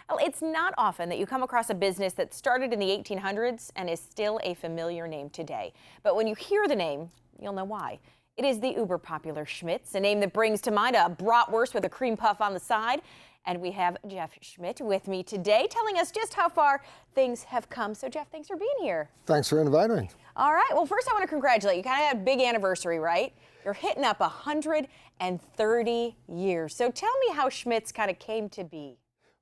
Well, it's not often that you come across a business that started in the 1800s and is still a familiar name today. But when you hear the name, you'll know why. It is the uber popular Schmidt's, a name that brings to mind a bratwurst with a cream puff on the side. And we have Geoff Schmidt with me today telling us just how far things have come. So, Geoff, thanks for being here. Thanks for inviting me. All right. Well, first I want to congratulate you. You kind of had a big anniversary, right? You're hitting up 130 years. So tell me how Schmidt's kind of came to be.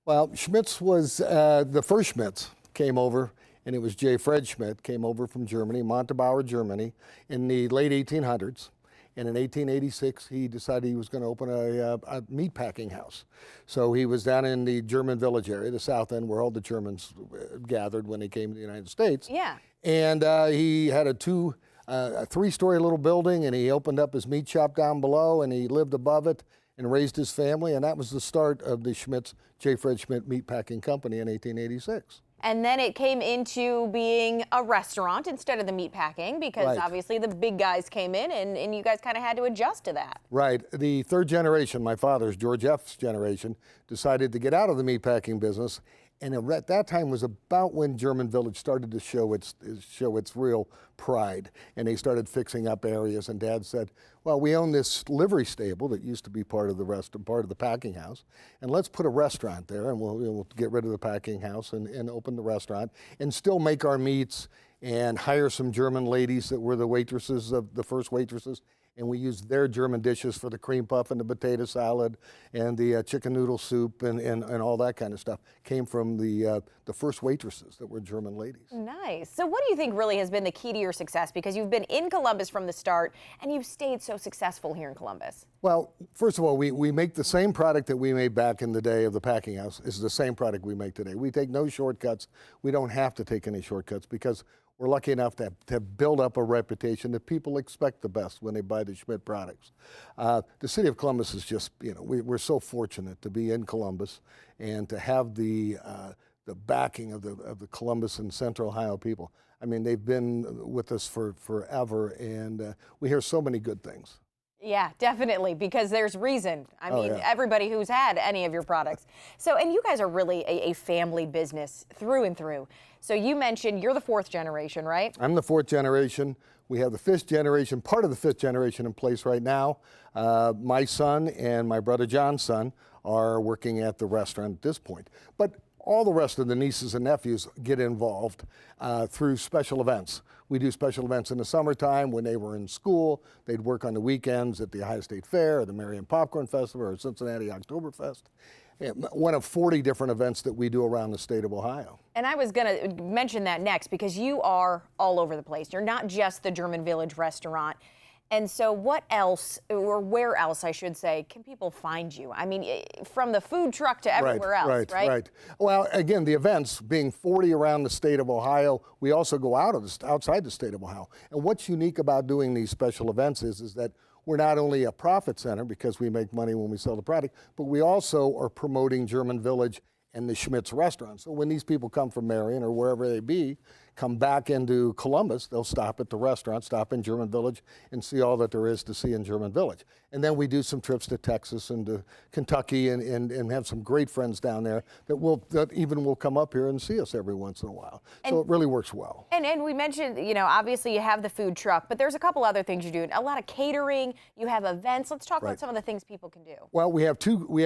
Well, Schmidt's was the first Schmidt's came over, and it was Fred Schmidt, came over from Germany, Montabaur, Germany, in the late 1800s. And in 1886, he decided he was going to open a meat packing house. So he was down in the German village area, the South End, where all the Germans gathered when they came to the United States. Yeah. And he had a three-story little building, and he opened up his meat shop down below, and he lived above it and raised his family. And that was the start of the Schmidt's, Fred Schmidt Meat Packing Company in 1886. And then it came into being a restaurant instead of the meat packing because obviously the big guys came in and you guys kind of had to adjust to that. Right. The third generation, my father's, George F's generation, decided to get out of the meat packing business. And at that time was about when German Village started to show its real pride. And they started fixing up areas. And Dad said, well, we own this livery stable that used to be part of the packing house. And let's put a restaurant there. And we'll get rid of the packing house and open the restaurant and still make our meats and hire some German ladies that were the waitresses, the first waitresses. And we used their German dishes for the cream puff and the potato salad and the chicken noodle soup and all that kind of stuff. Came from the first waitresses that were German ladies. Nice. So what do you think really has been the key to your success? Because you've been in Columbus from the start and you've stayed so successful here in Columbus. Well, first of all, we make the same product that we made back in the day of the packing house is the same product we make today. We take no shortcuts. We don't have to take any shortcuts because we're lucky enough to build up a reputation that people expect the best when they buy the Schmidt products. The city of Columbus is just, we're so fortunate to be in Columbus and to have the backing of the Columbus and Central Ohio people. I mean, they've been with us for forever, and we hear so many good things. Yeah, definitely, because there's reason. I mean, everybody who's had any of your products. So, and you guys are really a family business through and through. So you mentioned you're the fourth generation, right? I'm the fourth generation. We have the fifth generation, part of the fifth generation in place right now. My son and my brother John's son are working at the restaurant at this point. But all the rest of the nieces and nephews get involved through special events. We do special events in the summertime when they were in school. They'd work on the weekends at the Ohio State Fair, or the Marion Popcorn Festival, or Cincinnati Oktoberfest. One of 40 different events that we do around the state of Ohio. And I was going to mention that next because you are all over the place. You're not just the German Village restaurant. And so what else, or where else, I should say, can people find you? I mean, from the food truck to everywhere else, right? Right. Well, again, the events, being 40 around the state of Ohio, we also go outside the state of Ohio. And what's unique about doing these special events is that we're not only a profit center because we make money when we sell the product, but we also are promoting German Village and the Schmidt's restaurant. So when these people come from Marion or wherever they be, come back into Columbus, they'll stop at the restaurant, stop in German Village, and see all that there is to see in German Village. And then we do some trips to Texas and to Kentucky and have some great friends down there that even will come up here and see us every once in a while. So it really works well. And we mentioned, obviously you have the food truck, but there's a couple other things you do. A lot of catering, you have events. Let's talk about some of the things people can do. Well, we have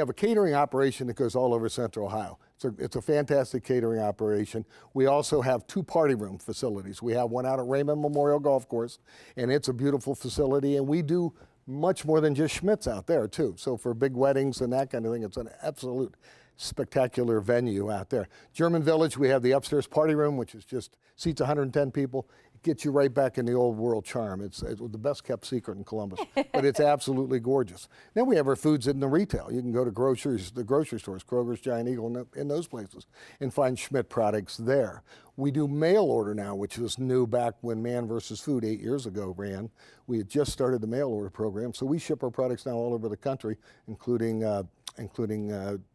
a catering operation that goes all over Central Ohio. It's a fantastic catering operation. We also have two party room facilities. We have one out at Raymond Memorial Golf Course, and it's a beautiful facility, and we do much more than just Schmidt's out there, too. So for big weddings and that kind of thing, it's an absolute spectacular venue out there. German Village, we have the upstairs party room, which is just seats 110 people. Gets you right back in the old world charm. It's the best kept secret in Columbus, but it's absolutely gorgeous. Then we have our foods in the retail. You can go to the grocery stores, Kroger's, Giant Eagle, in those places, and find Schmidt products there. We do mail order now, which was new back when Man vs. Food 8 years ago ran. We had just started the mail order program, so we ship our products now all over the country, including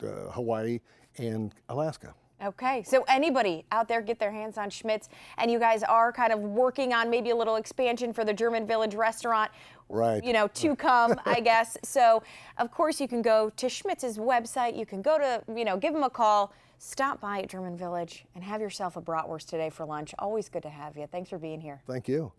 Hawaii and Alaska. Okay, so anybody out there get their hands on Schmidt's, and you guys are kind of working on maybe a little expansion for the German Village restaurant, Right. you know, to come, I guess. So, of course, you can go to Schmidt's website. You can go to, you know, give them a call, stop by at German Village, and have yourself a bratwurst today for lunch. Always good to have you. Thanks for being here. Thank you.